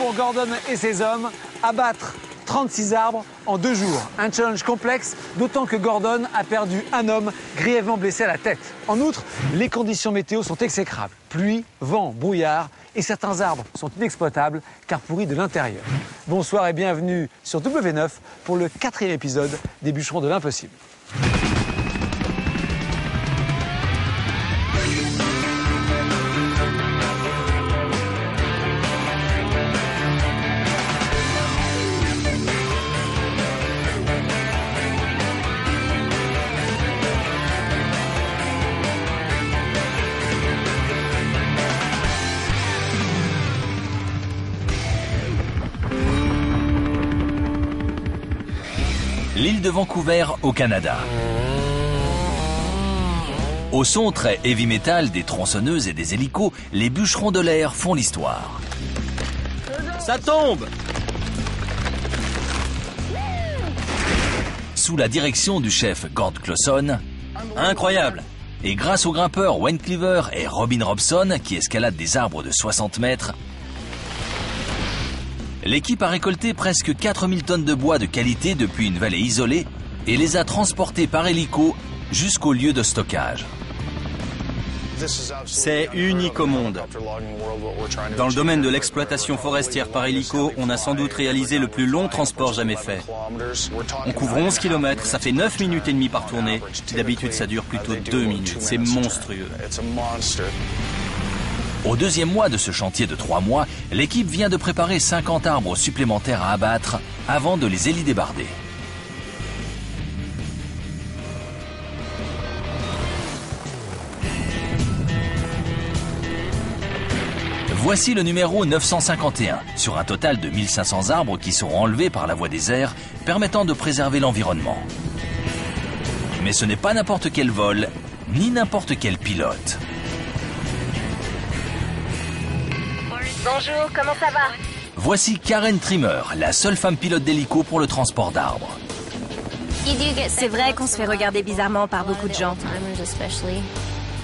pour Gordon et ses hommes, abattre 36 arbres en 2 jours. Un challenge complexe, d'autant que Gordon a perdu un homme grièvement blessé à la tête. En outre, les conditions météo sont exécrables. Pluie, vent, brouillard et certains arbres sont inexploitables car pourris de l'intérieur. Bonsoir et bienvenue sur W9 pour le 4e épisode des Bûcherons de l'Impossible. L'île de Vancouver au Canada. Au son très heavy metal des tronçonneuses et des hélicos, les bûcherons de l'air font l'histoire. Ça tombe! Sous la direction du chef Gord Clauson, Incroyable! et grâce aux grimpeurs Wayne Cleaver et Robin Robson qui escaladent des arbres de 60 mètres, l'équipe a récolté presque 4000 tonnes de bois de qualité depuis une vallée isolée et les a transportés par hélico jusqu'au lieu de stockage. C'est unique au monde. Dans le domaine de l'exploitation forestière par hélico, on a sans doute réalisé le plus long transport jamais fait. On couvre 11 km, ça fait 9 minutes et demie par tournée. D'habitude, ça dure plutôt 2 minutes. C'est monstrueux. Au 2e mois de ce chantier de 3 mois, l'équipe vient de préparer 50 arbres supplémentaires à abattre avant de les hélidébarder. Voici le numéro 951, sur un total de 1500 arbres qui seront enlevés par la voie des airs, permettant de préserver l'environnement. Mais ce n'est pas n'importe quel vol, ni n'importe quel pilote. Bonjour, comment ça va? Voici Karen Trimmer, la seule femme pilote d'hélico pour le transport d'arbres. C'est vrai qu'on se fait regarder bizarrement par beaucoup de gens.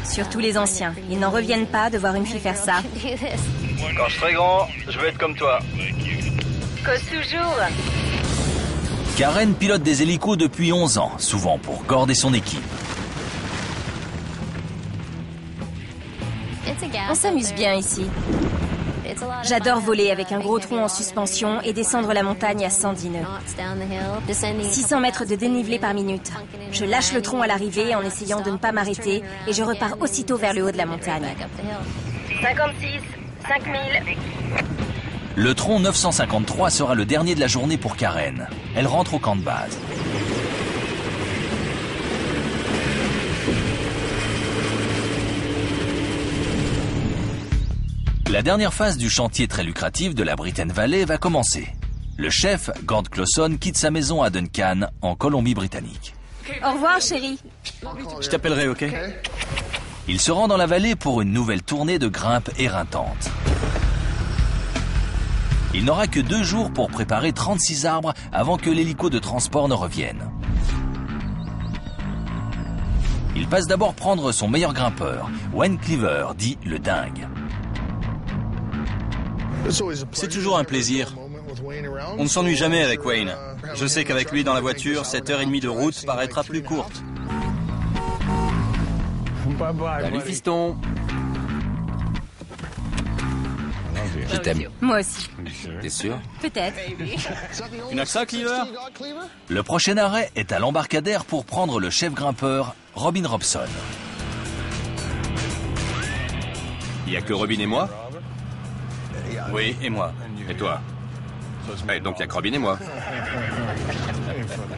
Surtout les anciens. Ils n'en reviennent pas de voir une fille faire ça. Quand je serai grand, je veux être comme toi. Cause toujours. Karen pilote des hélicos depuis 11 ans, souvent pour Gord et son équipe. On s'amuse bien ici. J'adore voler avec un gros tronc en suspension et descendre la montagne à 110 nœuds. 600 mètres de dénivelé par minute. Je lâche le tronc à l'arrivée en essayant de ne pas m'arrêter et je repars aussitôt vers le haut de la montagne. 56, 5000. Le tronc 953 sera le dernier de la journée pour Karen. Elle rentre au camp de base. La dernière phase du chantier très lucratif de la Britain Valley va commencer. Le chef, Gord Clauson, quitte sa maison à Duncan, en Colombie-Britannique. Au revoir, chérie. Je t'appellerai, ok? Il se rend dans la vallée pour une nouvelle tournée de grimpe éreintante. Il n'aura que 2 jours pour préparer 36 arbres avant que l'hélico de transport ne revienne. Il passe d'abord prendre son meilleur grimpeur, Wayne Cleaver, dit le dingue. C'est toujours un plaisir. On ne s'ennuie jamais avec Wayne. Je sais qu'avec lui dans la voiture, cette heure et demie de route paraîtra plus courte. Salut fiston. Je t'aime. Moi aussi. T'es sûr? Peut-être. Tu n'as que ça, Cleaver? Le prochain arrêt est à l'embarcadère pour prendre le chef grimpeur, Robin Robson. Il n'y a que Robin et moi? Oui, et moi. Et toi? Donc il n'y a que Robin et moi.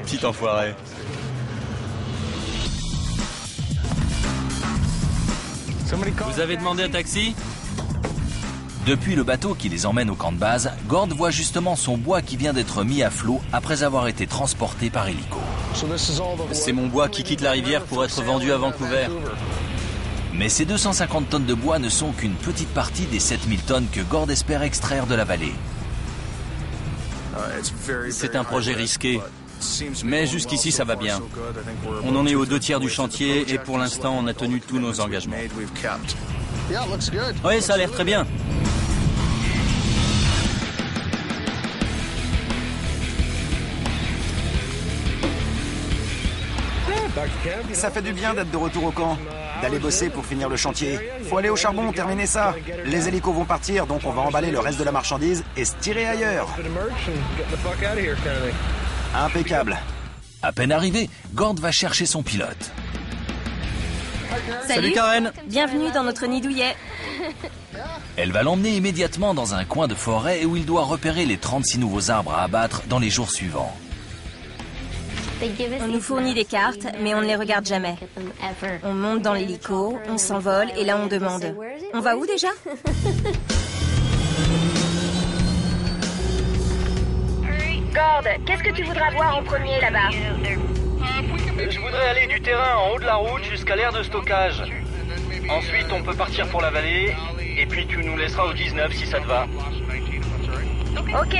Petit enfoiré. Vous avez demandé un taxi? Depuis le bateau qui les emmène au camp de base, Gord voit justement son bois qui vient d'être mis à flot après avoir été transporté par hélico. C'est mon bois qui quitte la rivière pour être vendu à Vancouver. Mais ces 250 tonnes de bois ne sont qu'une petite partie des 7000 tonnes que Gord espère extraire de la vallée. C'est un projet risqué, mais jusqu'ici ça va bien. On en est aux 2 tiers du chantier et pour l'instant on a tenu tous nos engagements. Oui, ça a l'air très bien. Ça fait du bien d'être de retour au camp, d'aller bosser pour finir le chantier. Faut aller au charbon, terminer ça. Les hélicos vont partir, donc on va emballer le reste de la marchandise et se tirer ailleurs. Impeccable. À peine arrivé, Gord va chercher son pilote. Salut Karen. Bienvenue dans notre nid douillet. Elle va l'emmener immédiatement dans un coin de forêt où il doit repérer les 36 nouveaux arbres à abattre dans les jours suivants. On nous fournit des cartes, mais on ne les regarde jamais. On monte dans l'hélico, on s'envole et là on demande. On va où déjà? Gord, qu'est-ce que tu voudras voir en premier là-bas? Je voudrais aller du terrain en haut de la route jusqu'à l'aire de stockage. Ensuite, on peut partir pour la vallée. Et puis tu nous laisseras au 19 si ça te va. Ok.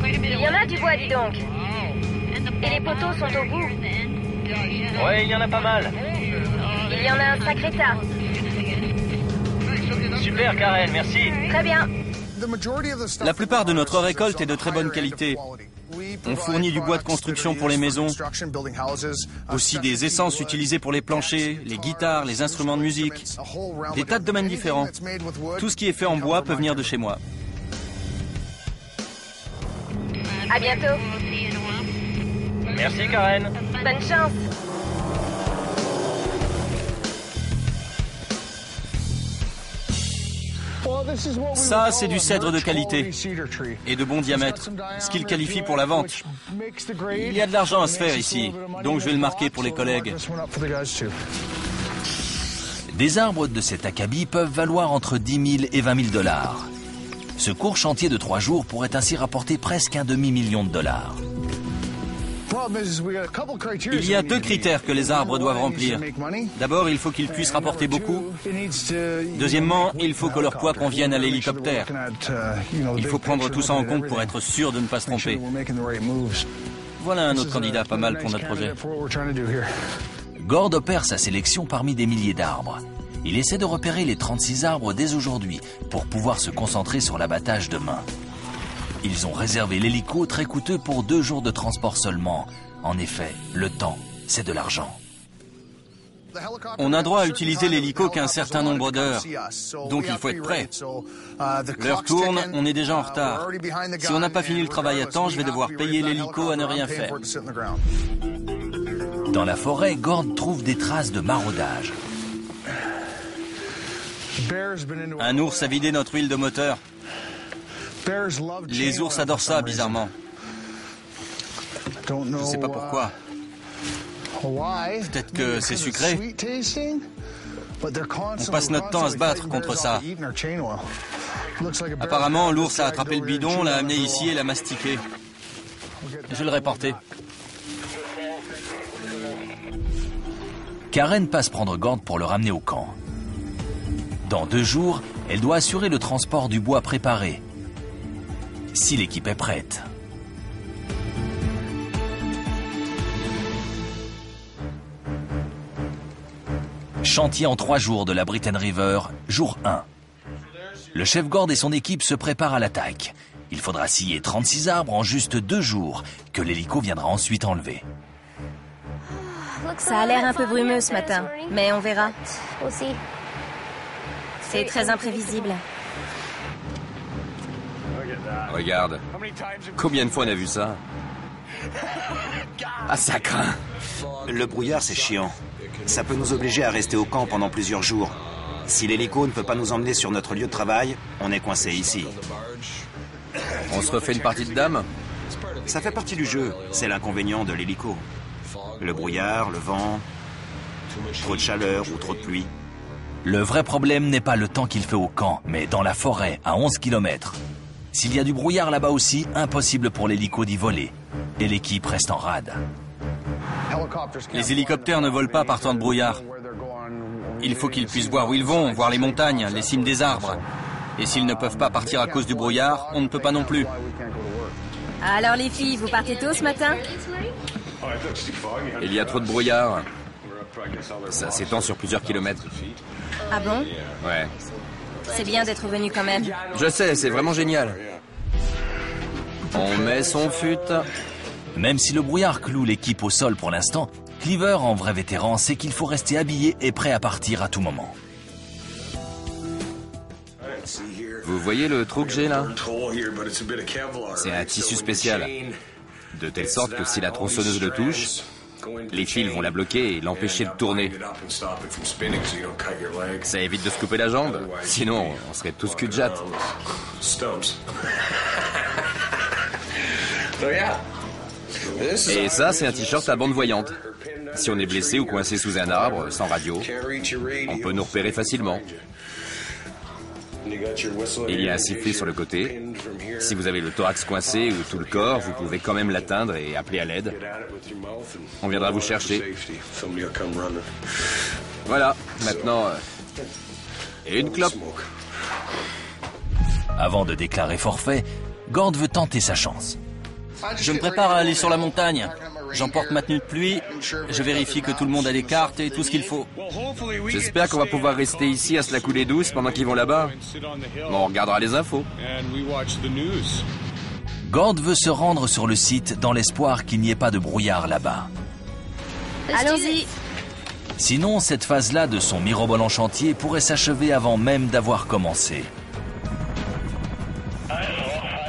Il y en a du bois, dis donc. Et les poteaux sont au bout. Ouais, il y en a pas mal. Il y en a un sacré tas. Super Karen, merci. Très bien. La plupart de notre récolte est de très bonne qualité. On fournit du bois de construction pour les maisons, aussi des essences utilisées pour les planchers, les guitares, les instruments de musique, des tas de domaines différents. Tout ce qui est fait en bois peut venir de chez moi. À bientôt. Merci Karen. Bonne chance. Ça, c'est du cèdre de qualité et de bon diamètre, ce qu'il qualifie pour la vente. Il y a de l'argent à se faire ici, donc je vais le marquer pour les collègues. Des arbres de cet acabit peuvent valoir entre 10 000 et 20 000 dollars. Ce court chantier de 3 jours pourrait ainsi rapporter presque $1 demi-million. Il y a 2 critères que les arbres doivent remplir. D'abord, il faut qu'ils puissent rapporter beaucoup. Deuxièmement, il faut que leur poids convienne à l'hélicoptère. Il faut prendre tout ça en compte pour être sûr de ne pas se tromper. Voilà un autre candidat pas mal pour notre projet. Gord opère sa sélection parmi des milliers d'arbres. Il essaie de repérer les 36 arbres dès aujourd'hui pour pouvoir se concentrer sur l'abattage demain. Ils ont réservé l'hélico très coûteux pour 2 jours de transport seulement. En effet, le temps, c'est de l'argent. On n'a droit à utiliser l'hélico qu'un certain nombre d'heures, donc il faut être prêt. L'heure tourne, on est déjà en retard. Si on n'a pas fini le travail à temps, je vais devoir payer l'hélico à ne rien faire. Dans la forêt, Gord trouve des traces de maraudage. Un ours a vidé notre huile de moteur. Les ours adorent ça, bizarrement. Je ne sais pas pourquoi. Peut-être que c'est sucré. On passe notre temps à se battre contre ça. Apparemment, l'ours a attrapé le bidon, l'a amené ici et l'a mastiqué. Je vais le reporter. Karen passe prendre Gord pour le ramener au camp. Dans 2 jours, elle doit assurer le transport du bois préparé. Si l'équipe est prête. Chantier en 3 jours de la Brittain River, jour 1. Le chef Gord et son équipe se préparent à l'attaque. Il faudra scier 36 arbres en juste 2 jours, que l'hélico viendra ensuite enlever. Ça a l'air un peu brumeux ce matin, mais on verra. C'est très imprévisible. Regarde. Combien de fois on a vu ça? Ah, ça craint. Le brouillard, c'est chiant. Ça peut nous obliger à rester au camp pendant plusieurs jours. Si l'hélico ne peut pas nous emmener sur notre lieu de travail, on est coincé ici. On se refait une partie de dames? Ça fait partie du jeu. C'est l'inconvénient de l'hélico. Le brouillard, le vent, trop de chaleur ou trop de pluie. Le vrai problème n'est pas le temps qu'il fait au camp, mais dans la forêt, à 11 km. S'il y a du brouillard là-bas aussi, impossible pour l'hélico d'y voler. Et l'équipe reste en rade. Les hélicoptères ne volent pas par temps de brouillard. Il faut qu'ils puissent voir où ils vont, voir les montagnes, les cimes des arbres. Et s'ils ne peuvent pas partir à cause du brouillard, on ne peut pas non plus. Alors les filles, vous partez tôt ce matin? Il y a trop de brouillard. Ça s'étend sur plusieurs kilomètres. Ah bon? Ouais. C'est bien d'être venu quand même. Je sais, c'est vraiment génial. On met son fut. Même si le brouillard cloue l'équipe au sol pour l'instant, Cleaver, en vrai vétéran, sait qu'il faut rester habillé et prêt à partir à tout moment. Vous voyez le trou que j'ai là? C'est un tissu spécial. De telle sorte que si la tronçonneuse le touche, les fils vont la bloquer et l'empêcher de tourner. Ça évite de se couper la jambe, sinon on serait tous cul-de-jatte. Et ça, c'est un t-shirt à bande voyante. Si on est blessé ou coincé sous un arbre, sans radio, on peut nous repérer facilement. Il y a un sifflet sur le côté. Si vous avez le thorax coincé ou tout le corps, vous pouvez quand même l'atteindre et appeler à l'aide. On viendra vous chercher. Voilà, maintenant, une clope. Avant de déclarer forfait, Gord veut tenter sa chance. Je me prépare à aller sur la montagne. J'emporte ma tenue de pluie. Je vérifie que tout le monde a les cartes et tout ce qu'il faut. J'espère qu'on va pouvoir rester ici à se la couler douce pendant qu'ils vont là-bas. Bon, on regardera les infos. Gord veut se rendre sur le site dans l'espoir qu'il n'y ait pas de brouillard là-bas. Allons-y. Sinon, cette phase-là de son mirobolant chantier pourrait s'achever avant même d'avoir commencé.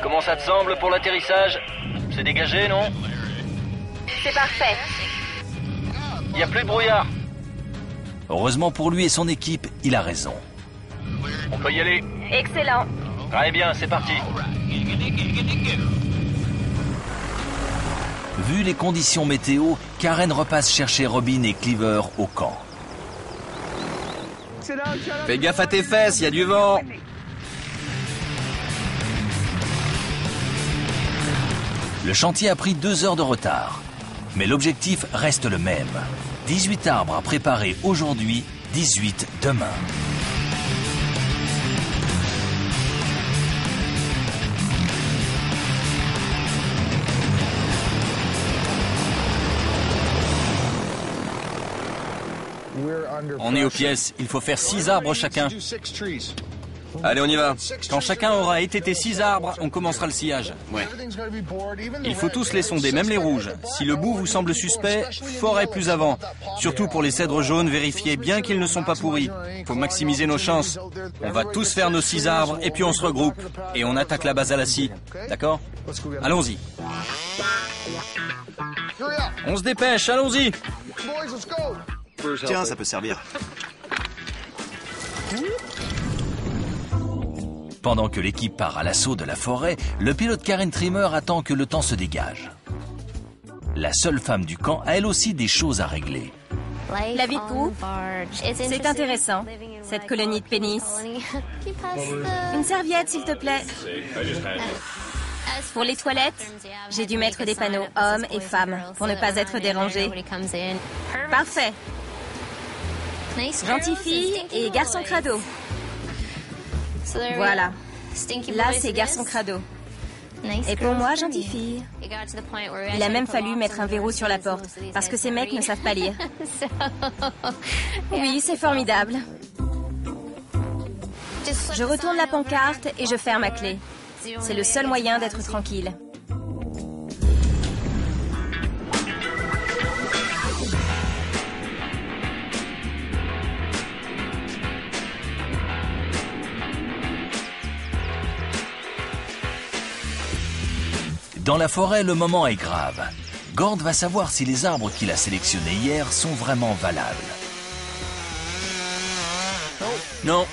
Comment ça te semble pour l'atterrissage? C'est dégagé, non? C'est parfait. Il n'y a plus de brouillard. Heureusement pour lui et son équipe, il a raison. On peut y aller. Excellent. Très bien, c'est parti. Vu les conditions météo, Karen repasse chercher Robin et Cleaver au camp. Fais gaffe à tes fesses, il y a du vent. Le chantier a pris 2 heures de retard. Mais l'objectif reste le même. 18 arbres à préparer aujourd'hui, 18 demain. On est aux pièces. Il faut faire 6 arbres chacun. Allez, on y va. Quand chacun aura étêté 6 arbres, on commencera le sillage. Ouais. Il faut tous les sonder, même les rouges. Si le bout vous semble suspect, forez plus avant. Surtout pour les cèdres jaunes, vérifiez bien qu'ils ne sont pas pourris. Faut maximiser nos chances. On va tous faire nos 6 arbres et puis on se regroupe. Et on attaque la base à la scie. D'accord? Allons-y. On se dépêche, allons-y. Tiens, ça peut servir. Pendant que l'équipe part à l'assaut de la forêt, le pilote Karen Trimmer attend que le temps se dégage. La seule femme du camp a elle aussi des choses à régler. La vie de poule, c'est intéressant. Cette colonie de pénis. Une serviette, s'il te plaît. Pour les toilettes, j'ai dû mettre des panneaux hommes et femmes pour ne pas être dérangé. Parfait. Gentille fille et garçon crado. Voilà. Là, c'est garçon crado. Et pour moi, gentille fille. Il a même fallu mettre un verrou sur la porte, parce que ces mecs ne savent pas lire. Oui, c'est formidable. Je retourne la pancarte et je ferme ma clé. C'est le seul moyen d'être tranquille. Dans la forêt, le moment est grave. Gord va savoir si les arbres qu'il a sélectionnés hier sont vraiment valables. Non.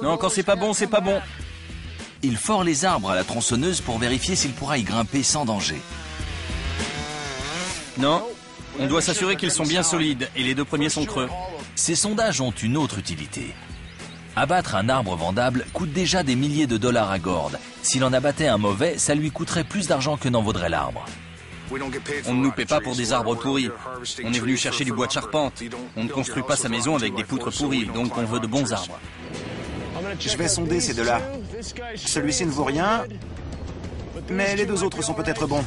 Non, quand c'est pas bon, c'est pas bon. Il fore les arbres à la tronçonneuse pour vérifier s'il pourra y grimper sans danger. Non. On doit s'assurer qu'ils sont bien solides et les 2 premiers sont creux. Ces sondages ont une autre utilité. Abattre un arbre vendable coûte déjà des milliers de dollars à Gord. S'il en abattait un mauvais, ça lui coûterait plus d'argent que n'en vaudrait l'arbre. On ne nous paie pas pour des arbres pourris. On est venu chercher du bois de charpente. On ne construit pas sa maison avec des poutres pourries, donc on veut de bons arbres. Je vais sonder ces 2-là. Celui-ci ne vaut rien, mais les 2 autres sont peut-être bons.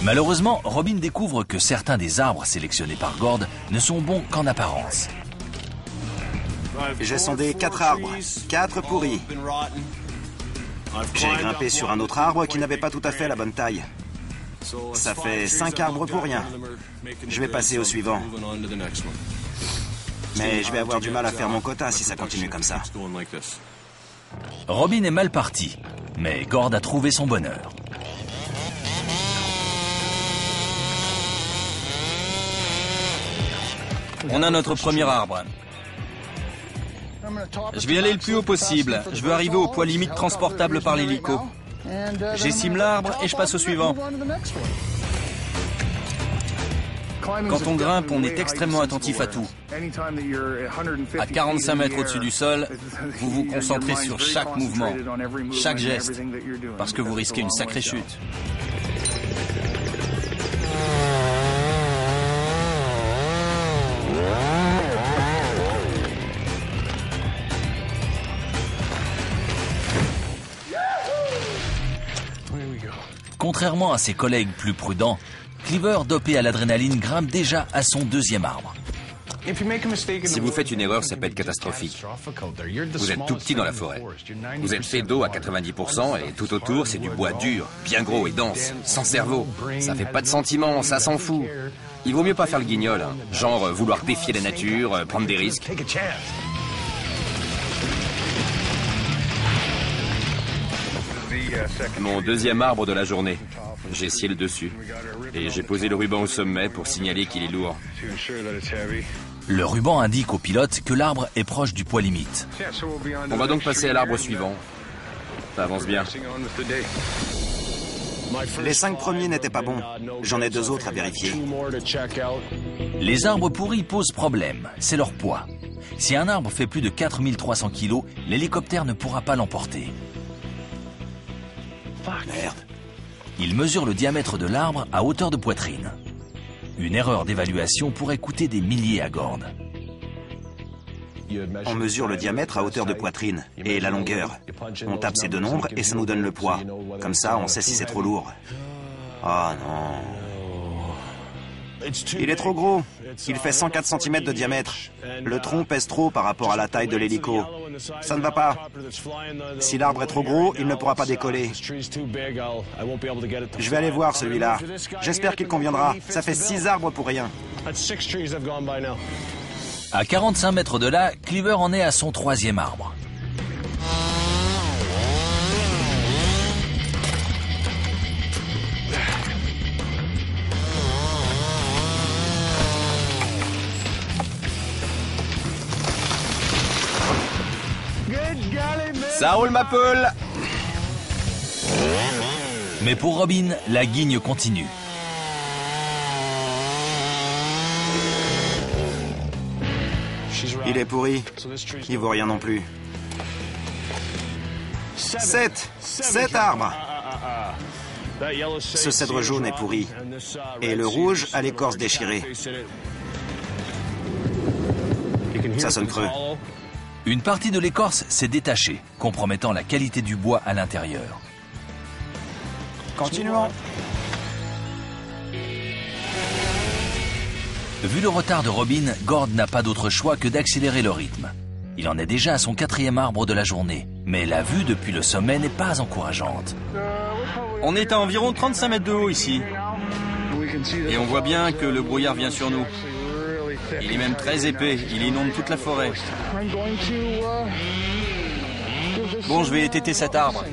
Malheureusement, Robin découvre que certains des arbres sélectionnés par Gord ne sont bons qu'en apparence. J'ai sondé 4 arbres, 4 pourris. J'ai grimpé sur un autre arbre qui n'avait pas tout à fait la bonne taille. Ça fait 5 arbres pour rien. Je vais passer au suivant. Mais je vais avoir du mal à faire mon quota si ça continue comme ça. Robin est mal parti, mais Gord a trouvé son bonheur. On a notre premier arbre. Je vais aller le plus haut possible. Je veux arriver au poids limite transportable par l'hélico. J'estime l'arbre et je passe au suivant. Quand on grimpe, on est extrêmement attentif à tout. À 45 mètres au-dessus du sol, vous vous concentrez sur chaque mouvement, chaque geste, parce que vous risquez une sacrée chute. Contrairement à ses collègues plus prudents, Cleaver, dopé à l'adrénaline, grimpe déjà à son deuxième arbre. Si vous faites une erreur, ça peut être catastrophique. Vous êtes tout petit dans la forêt. Vous êtes fait d'eau à 90% et tout autour, c'est du bois dur, bien gros et dense, sans cerveau. Ça fait pas de sentiments, ça s'en fout. Il vaut mieux pas faire le guignol, hein. Genre vouloir défier la nature, prendre des risques. Mon deuxième arbre de la journée. J'ai scié le dessus. Et j'ai posé le ruban au sommet pour signaler qu'il est lourd. Le ruban indique au pilote que l'arbre est proche du poids limite. On va donc passer à l'arbre suivant. Ça avance bien. Les 5 premiers n'étaient pas bons. J'en ai 2 autres à vérifier. Les arbres pourris posent problème, c'est leur poids. Si un arbre fait plus de 4300 kg, l'hélicoptère ne pourra pas l'emporter. Merde. Il mesure le diamètre de l'arbre à hauteur de poitrine. Une erreur d'évaluation pourrait coûter des milliers à Gord. On mesure le diamètre à hauteur de poitrine et la longueur. On tape ces 2 nombres et ça nous donne le poids. Comme ça, on sait si c'est trop lourd. Oh non. Il est trop gros. Il fait 104 cm de diamètre. Le tronc pèse trop par rapport à la taille de l'hélico. Ça ne va pas. Si l'arbre est trop gros, il ne pourra pas décoller. Je vais aller voir celui-là. J'espère qu'il conviendra. Ça fait 6 arbres pour rien. À 45 mètres de là, Cleaver en est à son 3e arbre. Ça roule ma poule! Mais pour Robin, la guigne continue. Il est pourri. Il vaut rien non plus. 7 arbres. Ce cèdre jaune est pourri. Et le rouge a l'écorce déchirée. Ça sonne creux. Une partie de l'écorce s'est détachée, compromettant la qualité du bois à l'intérieur. Continuons. Vu le retard de Robin, Gord n'a pas d'autre choix que d'accélérer le rythme. Il en est déjà à son 4e arbre de la journée, mais la vue depuis le sommet n'est pas encourageante. On est à environ 35 mètres de haut ici. Et on voit bien que le brouillard vient sur nous. Il est même très épais, il inonde toute la forêt. Bon, je vais étêter cet arbre.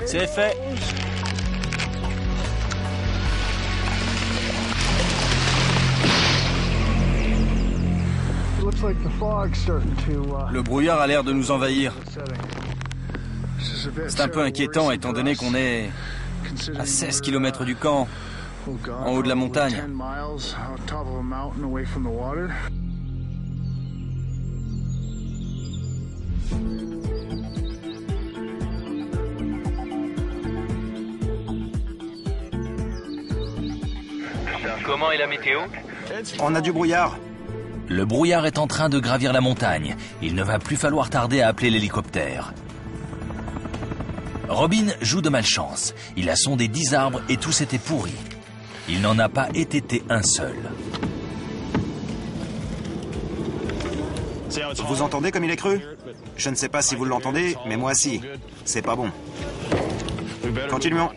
C'est fait. Le brouillard a l'air de nous envahir. C'est un peu inquiétant étant donné qu'on est à 16 km du camp, en haut de la montagne. Comment est la météo? On a du brouillard. Le brouillard est en train de gravir la montagne. Il ne va plus falloir tarder à appeler l'hélicoptère. Robin joue de malchance. Il a sondé 10 arbres et tous étaient pourris. Il n'en a pas étêté un seul. Vous entendez comme il est creux? Je ne sais pas si vous l'entendez, mais moi si. C'est pas bon. Continuons.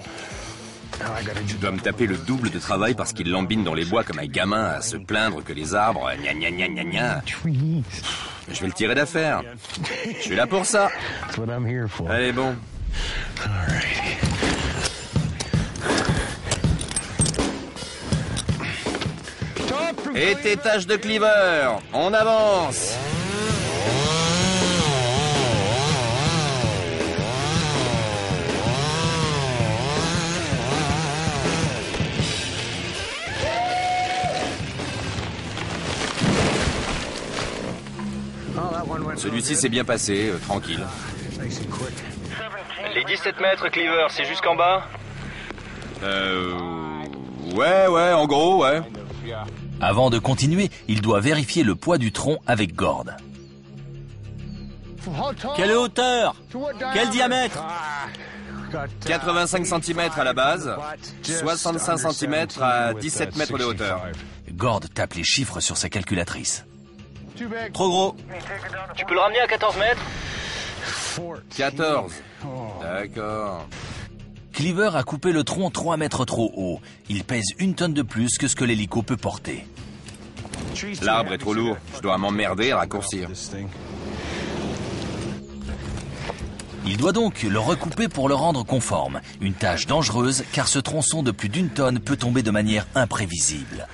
Je dois me taper le double de travail parce qu'il lambine dans les bois comme un gamin à se plaindre que les arbres... Gna gna gna gna gna. Je vais le tirer d'affaire. Je suis là pour ça. Allez, bon. Et tes tâches de cleaver, on avance. Celui-ci s'est bien passé, tranquille. Les 17 mètres, Cleaver, c'est jusqu'en bas? Ouais, en gros, ouais. Avant de continuer, il doit vérifier le poids du tronc avec Gord. Quelle hauteur? Quel diamètre? 85 cm à la base, 65 cm à 17 mètres de hauteur. Gord tape les chiffres sur sa calculatrice. Trop gros. Tu peux le ramener à 14 mètres? 14. D'accord. Cleaver a coupé le tronc 3 mètres trop haut. Il pèse 1 tonne de plus que ce que l'hélico peut porter. L'arbre est trop lourd. Je dois m'emmerder à raccourcir. Il doit donc le recouper pour le rendre conforme. Une tâche dangereuse car ce tronçon de plus d'1 tonne peut tomber de manière imprévisible.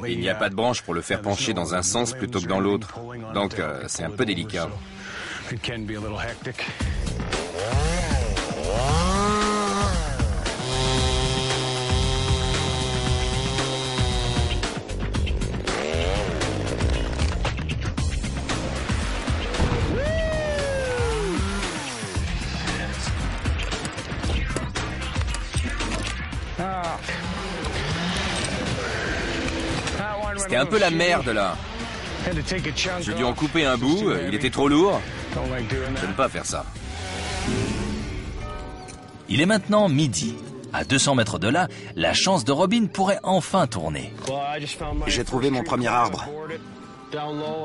Il n'y a pas de branche pour le faire pencher dans un sens plutôt que dans l'autre. Donc c'est un peu délicat. C'était un peu la merde là. J'ai dû en couper un bout, il était trop lourd. J'aime pas faire ça. Il est maintenant midi. À 200 mètres de là, la chance de Robin pourrait enfin tourner. J'ai trouvé mon premier arbre.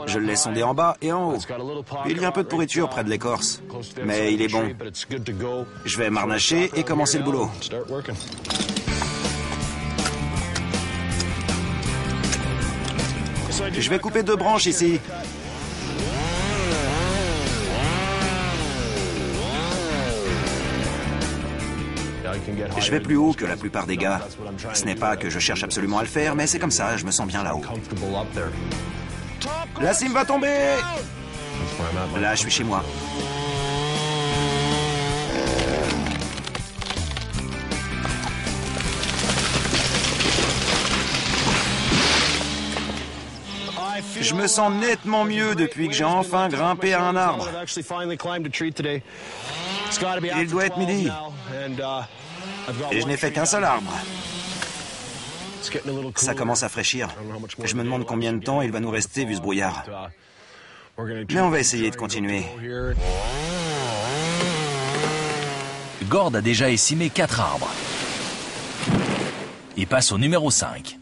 Je l'ai sondé en bas et en haut. Il y a un peu de pourriture près de l'écorce, mais il est bon. Je vais m'harnacher et commencer le boulot. Je vais couper 2 branches ici. Je vais plus haut que la plupart des gars. Ce n'est pas que je cherche absolument à le faire, mais c'est comme ça, je me sens bien là-haut. La cime va tomber! Là, je suis chez moi. Je me sens nettement mieux depuis que j'ai enfin grimpé à un arbre. Il doit être midi. Et je n'ai fait qu'un seul arbre. Ça commence à fraîchir. Je me demande combien de temps il va nous rester vu ce brouillard. Mais on va essayer de continuer. Gord a déjà essimé 4 arbres. Il passe au numéro 5.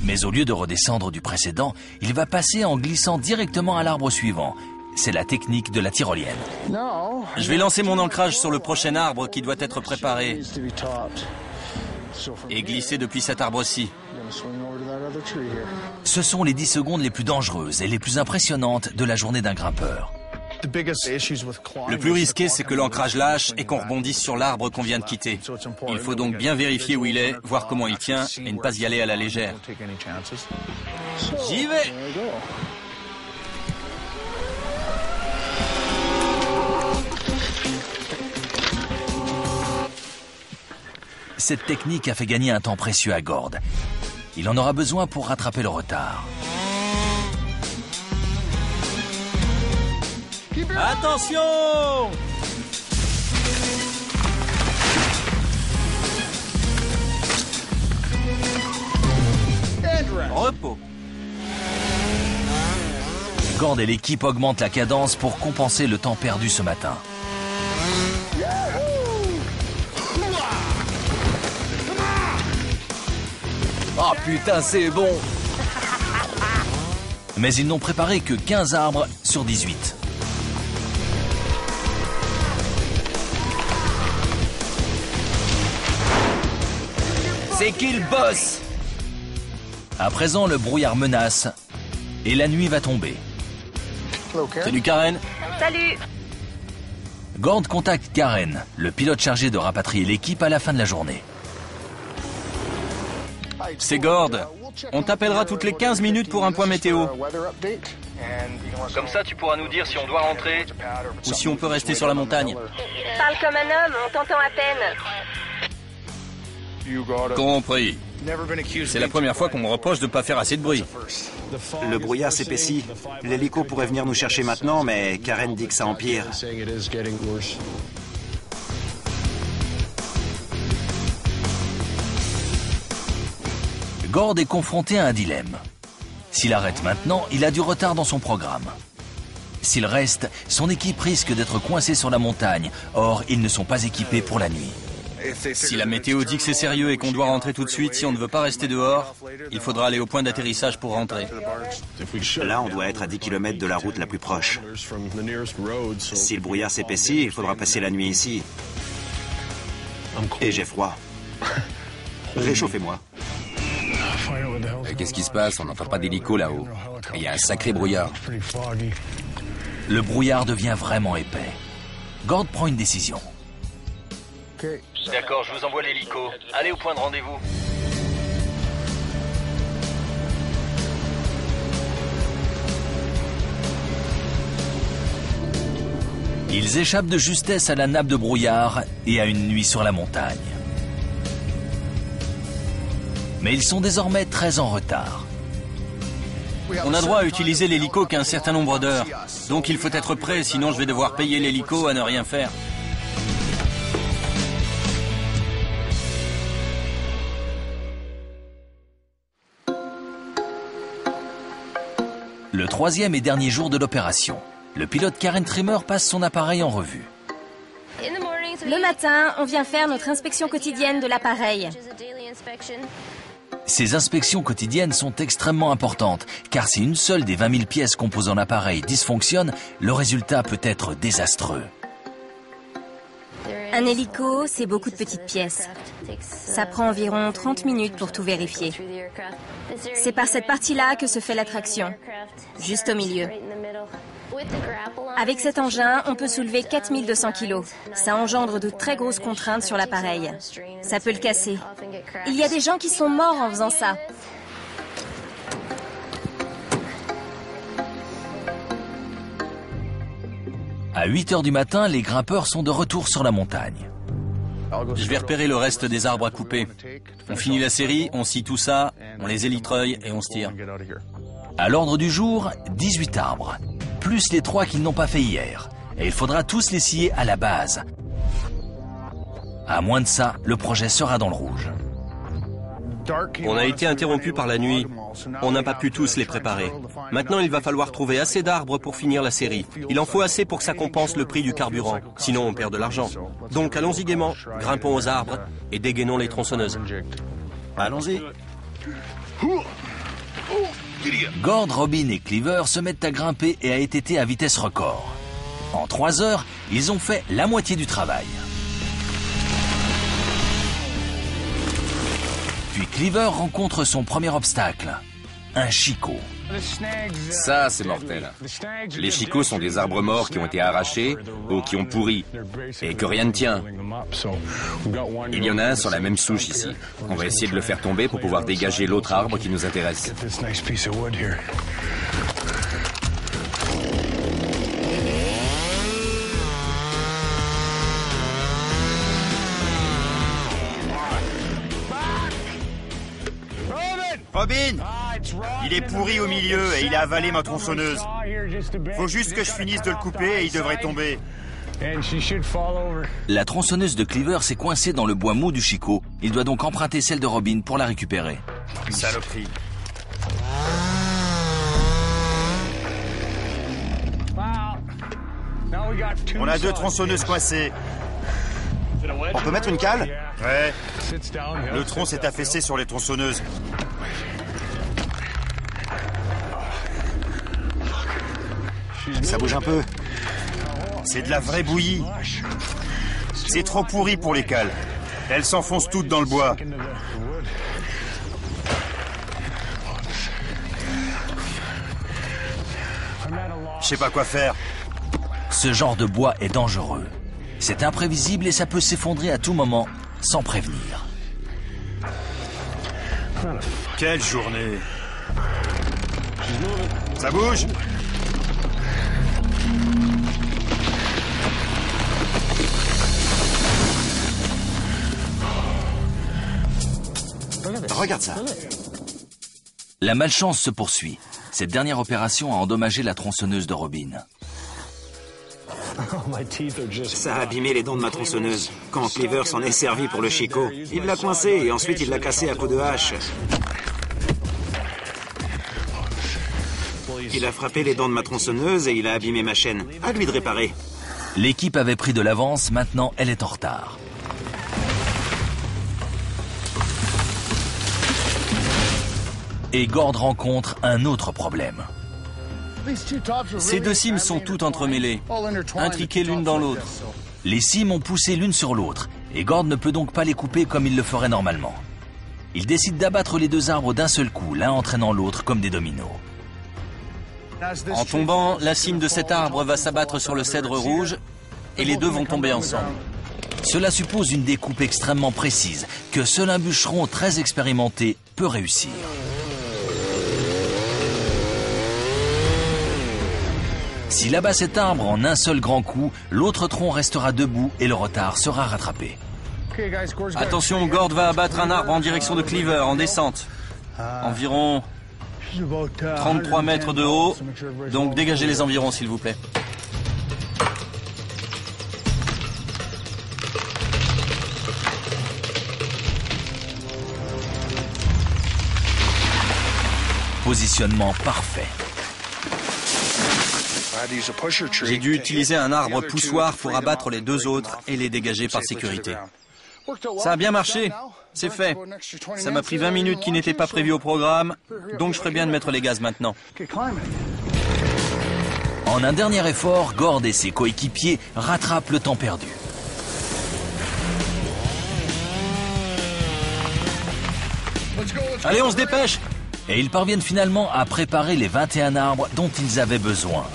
Mais au lieu de redescendre du précédent, il va passer en glissant directement à l'arbre suivant. C'est la technique de la tyrolienne. Je vais lancer mon ancrage sur le prochain arbre qui doit être préparé. Et glisser depuis cet arbre-ci. Ce sont les 10 secondes les plus dangereuses et les plus impressionnantes de la journée d'un grimpeur. Le plus risqué, c'est que l'ancrage lâche et qu'on rebondisse sur l'arbre qu'on vient de quitter. Il faut donc bien vérifier où il est, voir comment il tient et ne pas y aller à la légère. J'y vais! Cette technique a fait gagner un temps précieux à Gord. Il en aura besoin pour rattraper le retard. Attention! Repos. Gord et l'équipe augmentent la cadence pour compenser le temps perdu ce matin. Oh putain, c'est bon. Mais ils n'ont préparé que 15 arbres sur 18. C'est qui le boss? À présent, le brouillard menace et la nuit va tomber. Salut Karen. Salut! Gord contacte Karen, le pilote chargé de rapatrier l'équipe à la fin de la journée. C'est Gord. On t'appellera toutes les 15 minutes pour un point météo. Comme ça, tu pourras nous dire si on doit rentrer. Ou si on peut rester sur la montagne. Parle comme un homme, on t'entend à peine. Compris. C'est la première fois qu'on me reproche de ne pas faire assez de bruit. Le brouillard s'épaissit. L'hélico pourrait venir nous chercher maintenant, mais Karen dit que ça empire. Gord est confronté à un dilemme. S'il arrête maintenant, il a du retard dans son programme. S'il reste, son équipe risque d'être coincée sur la montagne. Or, ils ne sont pas équipés pour la nuit. Si la météo dit que c'est sérieux et qu'on doit rentrer tout de suite, si on ne veut pas rester dehors, il faudra aller au point d'atterrissage pour rentrer. Là, on doit être à 10 km de la route la plus proche. Si le brouillard s'épaissit, il faudra passer la nuit ici. Et j'ai froid. Réchauffez-moi. Qu'est-ce qui se passe? On n'entend pas d'hélico là-haut. Il y a un sacré brouillard. Le brouillard devient vraiment épais. Gord prend une décision. D'accord, je vous envoie l'hélico. Allez au point de rendez-vous. Ils échappent de justesse à la nappe de brouillard et à une nuit sur la montagne. Mais ils sont désormais très en retard. On a droit à utiliser l'hélico qu'un certain nombre d'heures. Donc il faut être prêt, sinon je vais devoir payer l'hélico à ne rien faire. Le troisième et dernier jour de l'opération. Le pilote Karen Trimmer passe son appareil en revue. Le matin, on vient faire notre inspection quotidienne de l'appareil. Ces inspections quotidiennes sont extrêmement importantes, car si une seule des 20 000 pièces composant l'appareil dysfonctionne, le résultat peut être désastreux. Un hélico, c'est beaucoup de petites pièces. Ça prend environ 30 minutes pour tout vérifier. C'est par cette partie-là que se fait l'attraction, juste au milieu. Avec cet engin, on peut soulever 4200 kilos. Ça engendre de très grosses contraintes sur l'appareil. Ça peut le casser. Il y a des gens qui sont morts en faisant ça. À 8 heures du matin, les grimpeurs sont de retour sur la montagne. Je vais repérer le reste des arbres à couper. On finit la série, on scie tout ça, on les élitreuille et on se tire. À l'ordre du jour, 18 arbres, plus les 3 qu'ils n'ont pas fait hier. Et il faudra tous les scier à la base. À moins de ça, le projet sera dans le rouge. On a été interrompu par la nuit. On n'a pas pu tous les préparer. Maintenant, il va falloir trouver assez d'arbres pour finir la série. Il en faut assez pour que ça compense le prix du carburant. Sinon, on perd de l'argent. Donc, allons-y gaiement, grimpons aux arbres et dégainons les tronçonneuses. Allons-y. Gord, Robin et Cleaver se mettent à grimper et à étêter à vitesse record. En 3 heures, ils ont fait la moitié du travail. Puis Cleaver rencontre son premier obstacle, un chicot. Ça, c'est mortel. Les chicots sont des arbres morts qui ont été arrachés ou qui ont pourri et que rien ne tient. Il y en a un sur la même souche ici. On va essayer de le faire tomber pour pouvoir dégager l'autre arbre qui nous intéresse. Robin! Il est pourri au milieu et il a avalé ma tronçonneuse. Faut juste que je finisse de le couper et il devrait tomber. La tronçonneuse de Cleaver s'est coincée dans le bois mou du chicot. Il doit donc emprunter celle de Robin pour la récupérer. Saloperie. On a 2 tronçonneuses coincées. On peut mettre une cale? Ouais. Le tronc s'est affaissé sur les tronçonneuses. ça bouge un peu. C'est de la vraie bouillie. C'est trop pourri pour les cales. Elles s'enfoncent toutes dans le bois. Je sais pas quoi faire. Ce genre de bois est dangereux. C'est imprévisible et ça peut s'effondrer à tout moment, sans prévenir. Quelle journée. Ça bouge? Regarde ça. La malchance se poursuit. Cette dernière opération a endommagé la tronçonneuse de Robin. Ça a abîmé les dents de ma tronçonneuse. Quand Cleaver s'en est servi pour le chicot, il l'a coincé et ensuite il l'a cassé à coups de hache. Il a frappé les dents de ma tronçonneuse et il a abîmé ma chaîne. À lui de réparer. L'équipe avait pris de l'avance, maintenant elle est en retard. Et Gord rencontre un autre problème. Ces deux cimes sont toutes entremêlées, intriquées l'une dans l'autre. Les cimes ont poussé l'une sur l'autre, et Gord ne peut donc pas les couper comme il le ferait normalement. Il décide d'abattre les deux arbres d'un seul coup, l'un entraînant l'autre comme des dominos. En tombant, la cime de cet arbre va s'abattre sur le cèdre rouge, et les deux vont tomber ensemble. Cela suppose une découpe extrêmement précise, que seul un bûcheron très expérimenté peut réussir. S'il abat cet arbre en un seul grand coup, l'autre tronc restera debout et le retard sera rattrapé. Attention, Gord va abattre un arbre en direction de Cleaver, en descente. Environ 33 mètres de haut, donc dégagez les environs s'il vous plaît. Positionnement parfait. J'ai dû utiliser un arbre poussoir pour abattre les deux autres et les dégager par sécurité. Ça a bien marché, c'est fait. Ça m'a pris 20 minutes qui n'étaient pas prévues au programme, donc je ferais bien de mettre les gaz maintenant. En un dernier effort, Gord et ses coéquipiers rattrapent le temps perdu. Allez, on se dépêche! Et ils parviennent finalement à préparer les 21 arbres dont ils avaient besoin.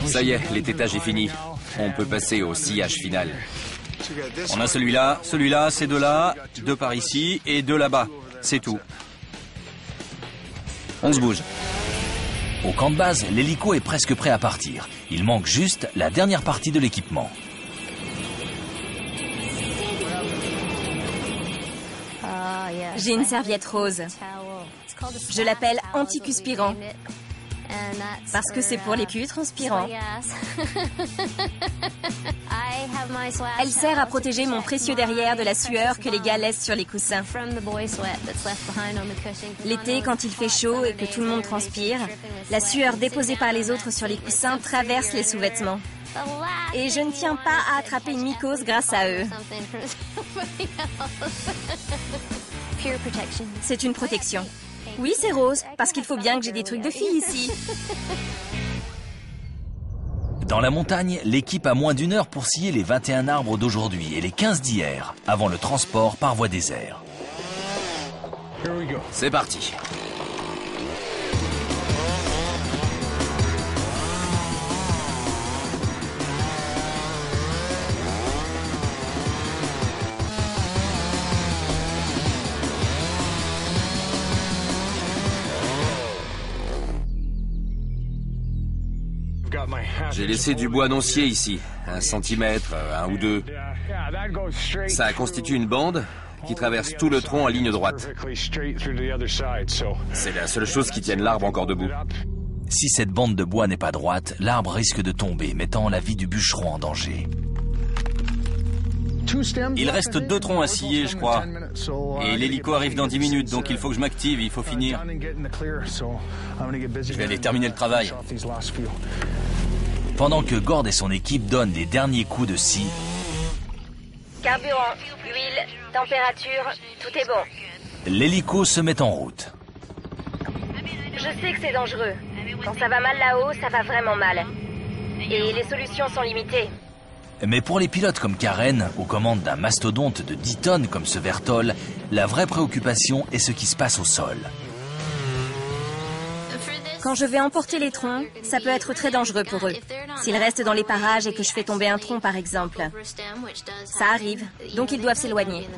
Ça y est, l'étêtage est fini. On peut passer au sciage final. On a celui-là, celui-là, ces deux-là, deux par ici et deux là-bas. C'est tout. On se bouge. Au camp de base, l'hélico est presque prêt à partir. Il manque juste la dernière partie de l'équipement. J'ai une serviette rose. Je l'appelle anticuspirant. Parce que c'est pour les culs transpirants. Elle sert à protéger mon précieux derrière de la sueur que les gars laissent sur les coussins. L'été, quand il fait chaud et que tout le monde transpire, la sueur déposée par les autres sur les coussins traverse les sous-vêtements. Et je ne tiens pas à attraper une mycose grâce à eux. C'est une protection. Oui, c'est rose, parce qu'il faut bien que j'ai des trucs de filles ici. Dans la montagne, l'équipe a moins d'1 heure pour scier les 21 arbres d'aujourd'hui et les 15 d'hier, avant le transport par voie des airs. C'est parti. J'ai laissé du bois noncier ici, 1 centimètre, 1 ou 2. Ça constitue une bande qui traverse tout le tronc en ligne droite. C'est la seule chose qui tienne l'arbre encore debout. Si cette bande de bois n'est pas droite, l'arbre risque de tomber, mettant la vie du bûcheron en danger. Il reste 2 troncs à scier, je crois. Et l'hélico arrive dans 10 minutes, donc il faut que je m'active, il faut finir. Je vais aller terminer le travail. Pendant que Gord et son équipe donnent les derniers coups de scie, Carburant, huile, température, tout est bon. L'hélico se met en route. Je sais que c'est dangereux. Quand ça va mal là-haut, ça va vraiment mal. Et les solutions sont limitées. Mais pour les pilotes comme Karen, aux commandes d'un mastodonte de 10 tonnes comme ce Vertol, la vraie préoccupation est ce qui se passe au sol. Quand je vais emporter les troncs, ça peut être très dangereux pour eux. S'ils restent dans les parages et que je fais tomber un tronc, par exemple. Ça arrive, donc ils doivent s'éloigner.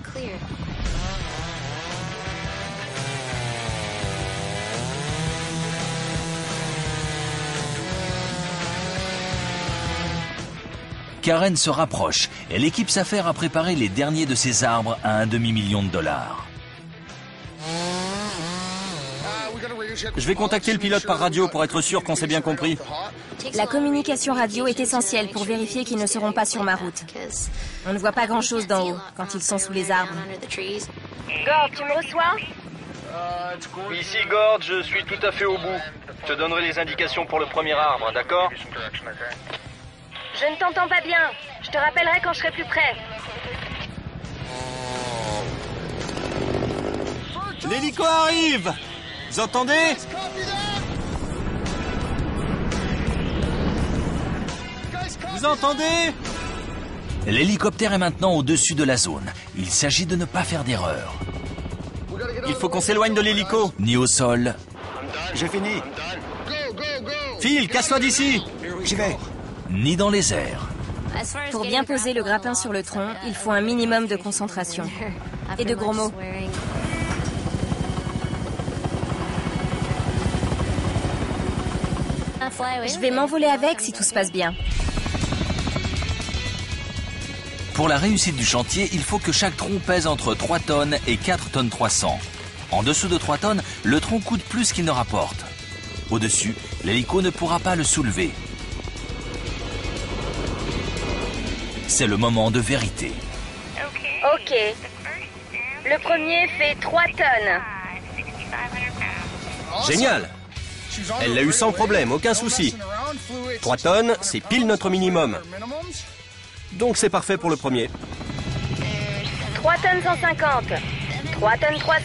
Karen se rapproche et l'équipe s'affaire à préparer les derniers de ces arbres à un demi-million de dollars. Je vais contacter le pilote par radio pour être sûr qu'on s'est bien compris. La communication radio est essentielle pour vérifier qu'ils ne seront pas sur ma route. On ne voit pas grand-chose d'en haut quand ils sont sous les arbres. Gord, tu me reçois? Ici Gord, je suis tout à fait au bout. Je te donnerai les indications pour le premier arbre, d'accord? Je ne t'entends pas bien. Je te rappellerai quand je serai plus près. L'hélico arrive! Vous entendez? Vous entendez? L'hélicoptère est maintenant au-dessus de la zone. Il s'agit de ne pas faire d'erreur. Il faut qu'on s'éloigne de l'hélico. Ni au sol, J'ai fini. Phil, casse-toi d'ici! J'y vais. ni dans les airs. Pour bien poser le grappin sur le tronc, il faut un minimum de concentration. Et de gros mots. Je vais m'envoler avec si tout se passe bien. Pour la réussite du chantier, il faut que chaque tronc pèse entre 3 tonnes et 4 tonnes 300. En dessous de 3 tonnes, le tronc coûte plus qu'il ne rapporte. Au-dessus, l'hélico ne pourra pas le soulever. C'est le moment de vérité. Ok. Le premier fait 3 tonnes. Génial! Elle l'a eu sans problème, aucun souci. 3 tonnes, c'est pile notre minimum. Donc c'est parfait pour le premier. 3 tonnes 150. 3 tonnes 300.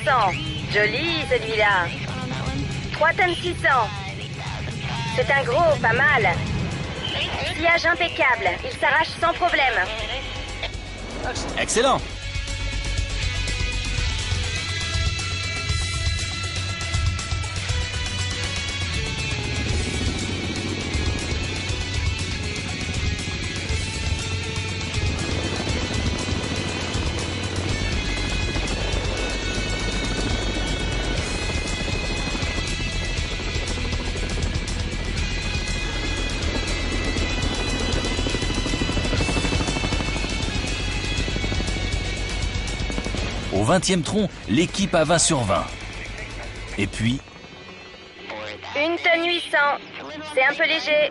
Joli celui-là. 3 tonnes 600. C'est un gros, pas mal. Sillage impeccable. Il s'arrache sans problème. Excellent! Au 20e tronc, l'équipe a 20 sur 20. Et puis, 1 tonne 800. C'est un peu léger.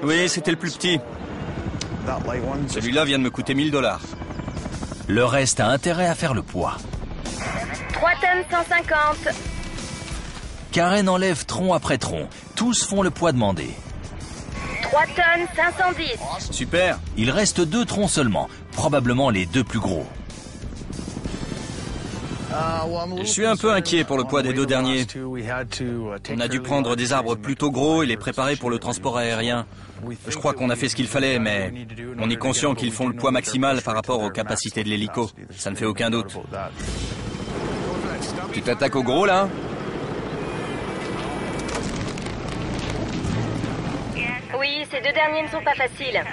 Oui, c'était le plus petit. Celui-là vient de me coûter 1000 $. le reste a intérêt à faire le poids. 3 tonnes 150. Karen enlève tronc après tronc. Tous font le poids demandé. 3 tonnes 510. Super! Il reste 2 troncs seulement, probablement les 2 plus gros. Je suis un peu inquiet pour le poids des 2 derniers. On a dû prendre des arbres plutôt gros et les préparer pour le transport aérien. Je crois qu'on a fait ce qu'il fallait, mais on est conscient qu'ils font le poids maximal par rapport aux capacités de l'hélico. Ça ne fait aucun doute. Tu t'attaques au gros, là? Oui, ces 2 derniers ne sont pas faciles.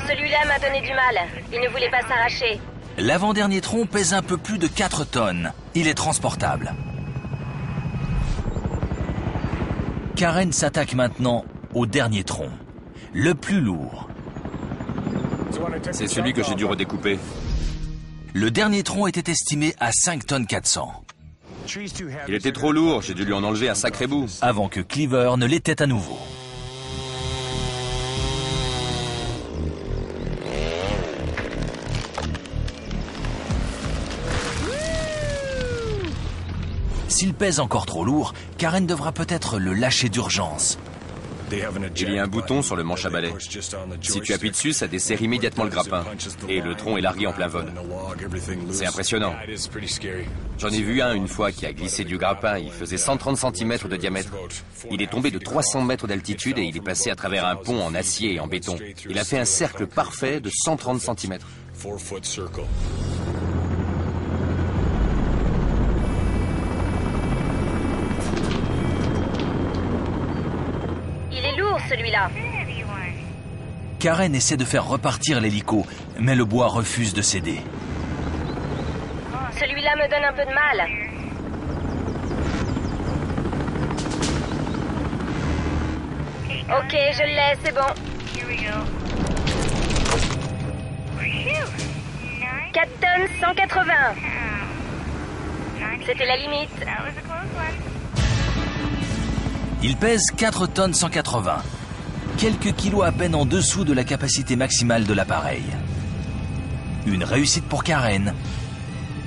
Celui-là m'a donné du mal. Il ne voulait pas s'arracher. L'avant-dernier tronc pèse un peu plus de 4 tonnes. Il est transportable. Karen s'attaque maintenant au dernier tronc, le plus lourd. C'est celui que j'ai dû redécouper. Le dernier tronc était estimé à 5 tonnes 400. Il était trop lourd, j'ai dû lui en enlever un sacré bout. Avant que Cleaver ne l'était à nouveau. S'il pèse encore trop lourd, Karen devra peut-être le lâcher d'urgence. Il y a un bouton sur le manche à balai. Si tu appuies dessus, ça desserre immédiatement le grappin. Et le tronc est largué en plein vol. C'est impressionnant. J'en ai vu un une fois qui a glissé du grappin. Il faisait 130 cm de diamètre. Il est tombé de 300 mètres d'altitude et il est passé à travers un pont en acier et en béton. Il a fait un cercle parfait de 130 cm. Il est lourd, celui-là. Karen essaie de faire repartir l'hélico, mais le bois refuse de céder. Celui-là me donne un peu de mal. Ok, je l'ai, c'est bon. 4 tonnes 180. C'était la limite. Il pèse 4 tonnes 180. Quelques kilos à peine en dessous de la capacité maximale de l'appareil. Une réussite pour Karen,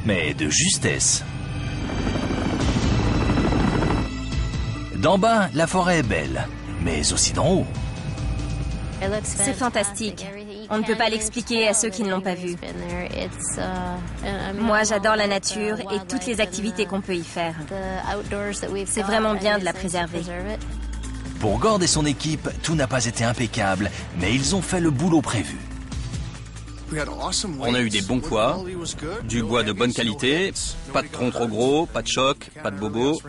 mais de justesse. D'en bas, la forêt est belle, mais aussi d'en haut. C'est fantastique. On ne peut pas l'expliquer à ceux qui ne l'ont pas vu. Moi, j'adore la nature et toutes les activités qu'on peut y faire. C'est vraiment bien de la préserver. Pour Gord et son équipe, tout n'a pas été impeccable, mais ils ont fait le boulot prévu. On a eu des bons poids, du bois de bonne qualité, pas de tronc trop gros, pas de choc, pas de bobos.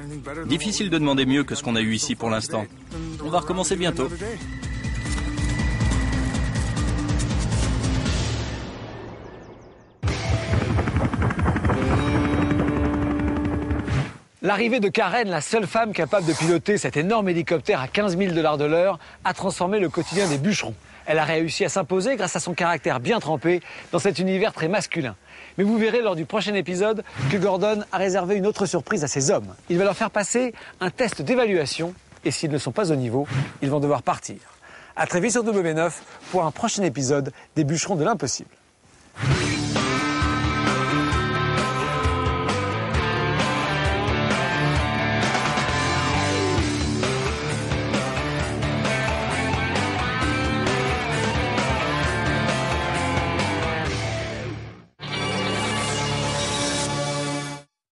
Difficile de demander mieux que ce qu'on a eu ici pour l'instant. On va recommencer bientôt. L'arrivée de Karen, la seule femme capable de piloter cet énorme hélicoptère à 15 000 $ de l'heure, a transformé le quotidien des bûcherons. Elle a réussi à s'imposer grâce à son caractère bien trempé dans cet univers très masculin. Mais vous verrez lors du prochain épisode que Gordon a réservé une autre surprise à ses hommes. Il va leur faire passer un test d'évaluation et s'ils ne sont pas au niveau, ils vont devoir partir. À très vite sur W9 pour un prochain épisode des Bûcherons de l'impossible.